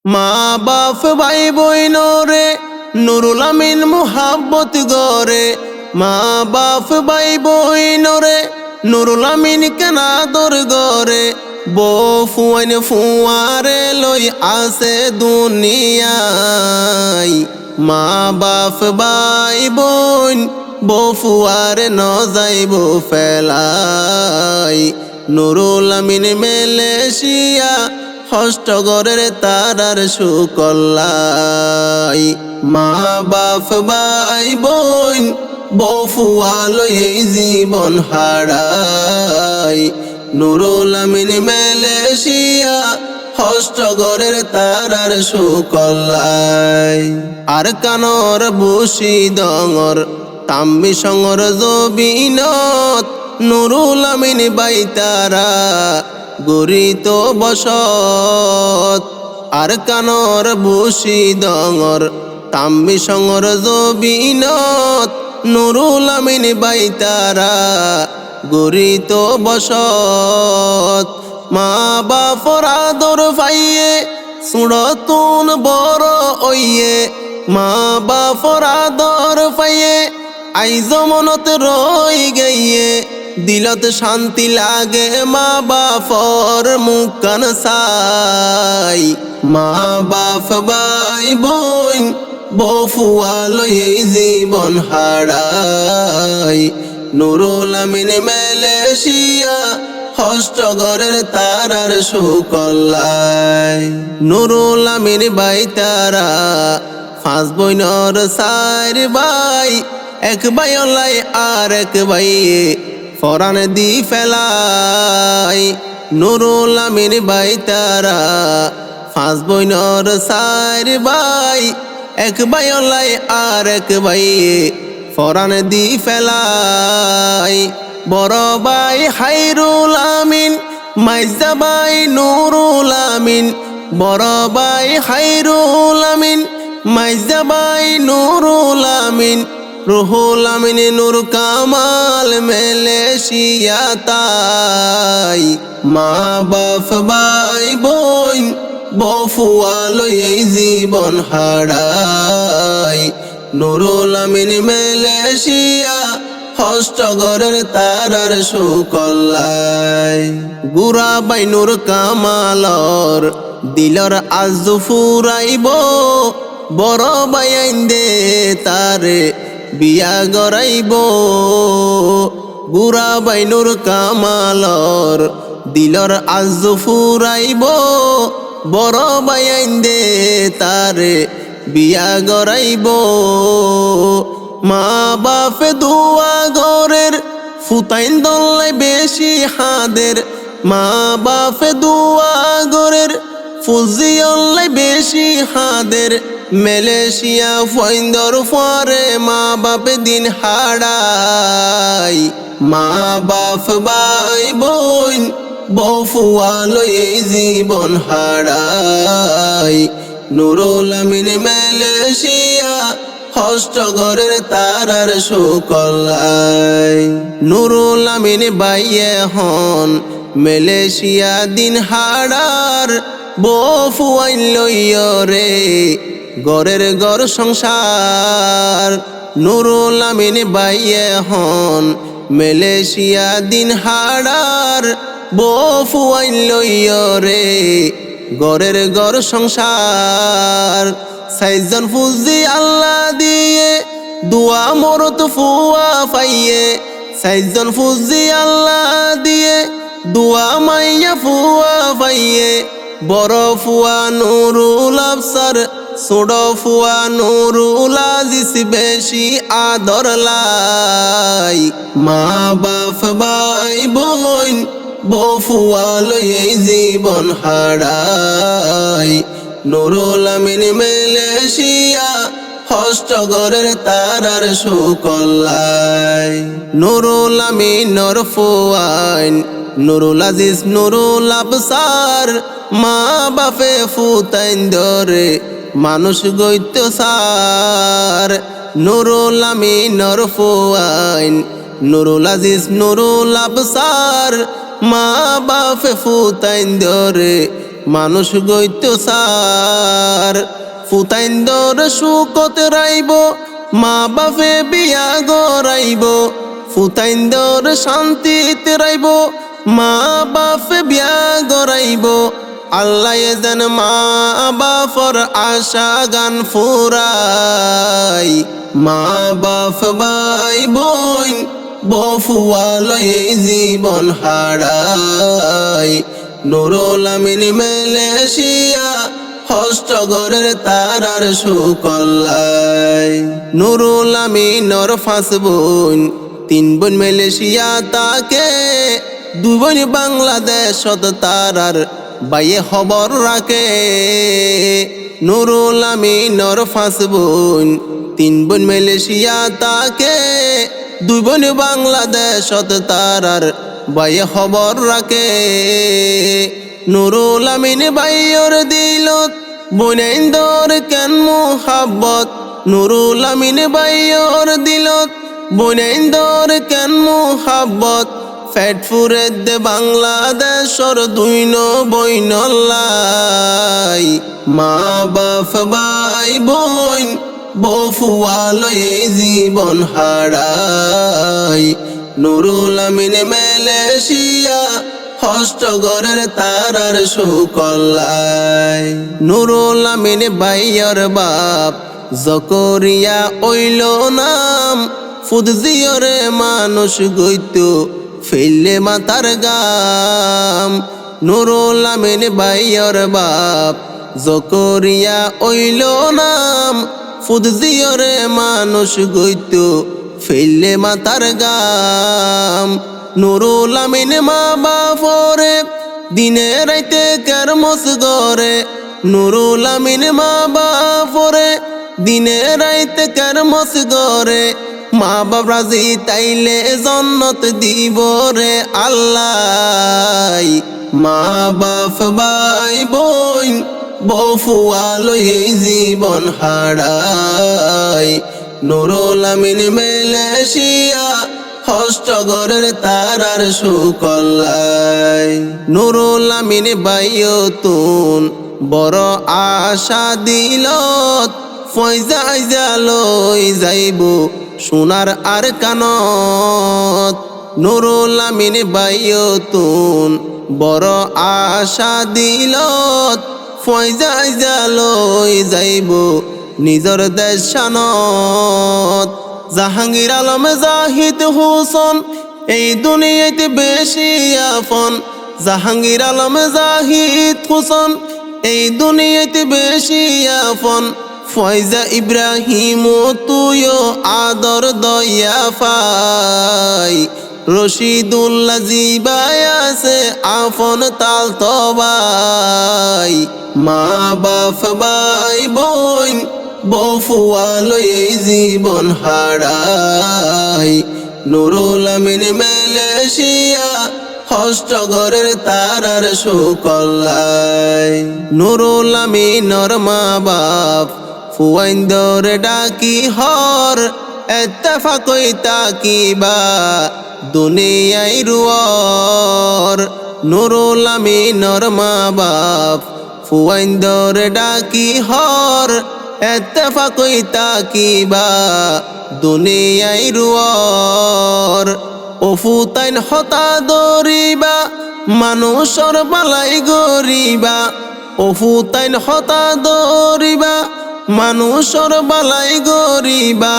মা বাপ ভাই বইন রে নুরুল আমিন মুহাব্বত গরে। মা বাপ ভাই বইন রে নুরুল আমিন কেনাদর গরে। বউ ফুয়াইন ফুয়ারে লই আসে দুনিয়ায়। মা বাপ ভাই বোন বউ ফুয়ারে ন যাইব ফেলাই। নুরুল আমিন মালয়েশিয়া হস্তগরের তারার সুকল্লাই। মা বাপ ভাই বোন বউ ফুয়া লই জীবন হারাই। নুরুল আমিন মালয়েশিয়া হস্তগরের তারার সুকল্লাই। আর কানর বুসি ডঙর তাম্বি সঙর জবিনত। নুরুল আমিন বাইতারা গরিত বসত। আর কানর বুসি ডঙর তাম্বি সঙর জবিনত। নুরুল আমিন বাইতারা গরিত বসত। মা বাপর আদর পাইয়ে সুড়তুন বড় ওইয়ে। মা বাপর আদর পাইয়ে আইজ মনত রই গইয়ে। দিলত শান্তি লাগে মা বাপর মুখান চাই। মা বাপ ভাই বোন বউ ফুয়া লই জীবন হারাই। নুরুল আমিন মালয়েশিয়া হস্তগরের তারার সুকল্লাই। নুরুল আমিন বাইতারা পাঁচ বইনর চার ভাই। এক ভাই ওলাই আর এক ভাই ফরান দি ফেলাই। নুরুল আমিন বাইতারা পাঁচ বইনর চার ভাই। এক ভাই ওলাই আর এক ভাই ফরান দি ফেলাই। বড় ভাই হাইরুল আমিন মাইজা ভাই নুরুল আমিন। বড় ভাই হাইরুল আমিন মাইজা ভাই নুরুল আমিন। রুহুল আমিন নূর কামাল মালয়েশিয়া তাই। মা বাপ ভাই বোন বউ ফুয়া লই জীবন হারাই। নুরুল আমিন মালয়েশিয়া হস্তগরের তারার সুকল্লাই। গুরা বাই নূর কামালর দিলর আজ ফুরাইব। বড় বাই আইন্দে তারে বিয়া গড়াইব। গুরা বাই নূর কামালর দিলর আজ ফুরাইব। বড় বাই আইন্দে তারে বিয়া গড়াইব। মা বাপে দুয়া গরের ফুতাইন দল্লাই বেশি হাদের। মা বাপে দুয়া গরের ফুজিয়ল্লাই বেশি হাদের। মালয়েশিয়া ফইন্দর ফরে মা বাপে দিন হারাই। মা বাপ ভাই বোন বউ ফুয়া লই জীবন হারাই। নুরুল আমিন মালয়েশিয়া হস্তগরের তারার সুকল্লাই। নুরুল আমিন বাইয়ে হন মালয়েশিয়া দিন হারার। বউ ফুয়াইন লইয় রে গরের গর সংসার। নুরুল আমিন বাইয়ে হন মালয়েশিয়া দিন হারার। বউ ফুয়াইন লইয় রে গরের গর সংসার। সাইজন ফুজি আল্লাহ দিয়ে দুয়া মরত ফুয়া পাইয়ে। সাইজন ফুজি আল্লাহ দিয়ে দুয়া মাইয়া ফুয়া পাইয়ে। বড় ফুয়া নুরুল আফসার ছোট ফুয়া নুরুল আজিজ বেশি আদর লাই। মা বাপ ভাই বোন বউ ফুয়া লই জীবন হারাই। নুরুল আমিন মালয়েশিয়া হস্তগরের তারার সুকল্লাই। নুরুল আমিনর ফুয়াইন নুরুল আজিজ নুরুল আফসার। মা বাপে ফুতাইন ধরে মানুষ গইত সার। নুরুল আমিনর ফুয়াইন নুরুল আজিজ নুরুল আফসার। মা বাপে ফুতাইন ধরে মানুষ গইত সার ফুতাইন্দর সুকত রাইব মা বাপে বিয়া গরাইব ফুতাইন্দর শান্তিতে রাইব মা বাপে বিয়া গরাইব আল্লাহ যেন মা বাপর আশা গান ফুরাই মা বাপ ভাই বোন বফুয়ালয়ে জীবন হারাই নুরুল আমিন মালয়েশিয়া হস্তগরের তারার সুকল্লাই নুরুল আমিনর ফাঁস বোন 3 বোন মালয়েশিয়া তাকে 2 বোন বাংলাদেশত তারার বাইয়ে খবর রাখে নুরুল আমিনর ফাঁস বোন 3 বোন মালয়েশিয়া তাকে 2 বোন বাংলাদেশত তারার বাইয়ে খবর রাখে নুরুল আমিন বাইয়র দিলত বোনেন্দর কেন মুহাব্বত নুরুল আমিন বাইয়র দিলত বোনেন্দর কেন মুহাব্বত ফেটফুরে দে বাংলাদেশর 2 বইনল্লাই মা বাপ ভাই বোন বফুয়ালয়ে জীবন হারাই নুরুল আমিন মালয়েশিয়া হস্তগরের তারার সুকল্লাই নুরুল আমিন বাইয়র বাপ জকরিয়া ওইল নাম ফুদজিয়রে মানুষ গইত ফেললে মাতার গাম নুরুল আমিন বাইয়র বাপ জকরিয়া ওইল নাম ফুদজিয়রে মানুষ গইত ফেললে মাতার গাম নুরুল আমিন মা বাপরে দিনে রাইতে কেরমস গরে নুরুল আমিন মা বাপরে দিনে রাইতে কেরমস গরে মা বাপ রাজি তাইলে জন্নত দিব রে আল্লাহ মা বাপ ভাই বোন বফুয়ালয়ে জীবন হারাই নুরুল আমিন মালয়েশিয়া হস্তগরের তারার সুকল্লাই নুরুল আমিন বাইয়তুন বড় আশা দিলত ফয়জা লই যাইব সোনার আর কানত নুরুল আমিন বাইয়তুন বড় আশা দিলত ফয়জা লই যাইব নিজর দেশানত জাহাঙ্গীর আলম জাহিদ হোসেন এই দুনিয়াতে বেশি আপন জাহাঙ্গীর আলম জাহিদ হোসেন এই দুনিয়াতে বেশি আপন ফয়জা ইব্রাহিম তুইও আদর দয়া পাই রশিদুল্লাহ জিবাই আছে আপন তাল তবাই মা বাপ ভাই বোন বফুয়ালয়ে জীবন হারাই নুরুল আমিন মালয়েশিয়া হস্তগরের তারার সুকল্লাই নুরুল আমিনর মা বাপ ফুয়াইন্দর ডাকি হর এত্তেফাকই তাকিবা দুনিয়ায় রুয়ার নুরুল আমিনর মা বাপ ফুয়াইন্দর ডাকি হর এত্তেফাকই তাকিবা দুনিয়ায় রুয়ার ও ফুতাইন হতা দরিবা মানুষর বালাই গরিবা ও ফুতাইন হতা দরিবা মানুষর বালাই গরিবা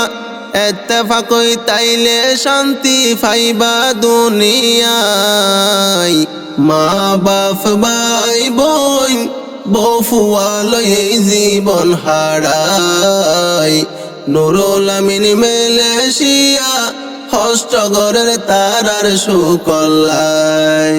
এত্তেফাকই তাইলে শান্তি পাইবা দুনিয়ায় মা বাপ ভাই বোন বফুয়ালয়ে জীবন হারাই নুরুল আমিন মালয়েশিয়া হস্তগরের তারার সুকল্লাই।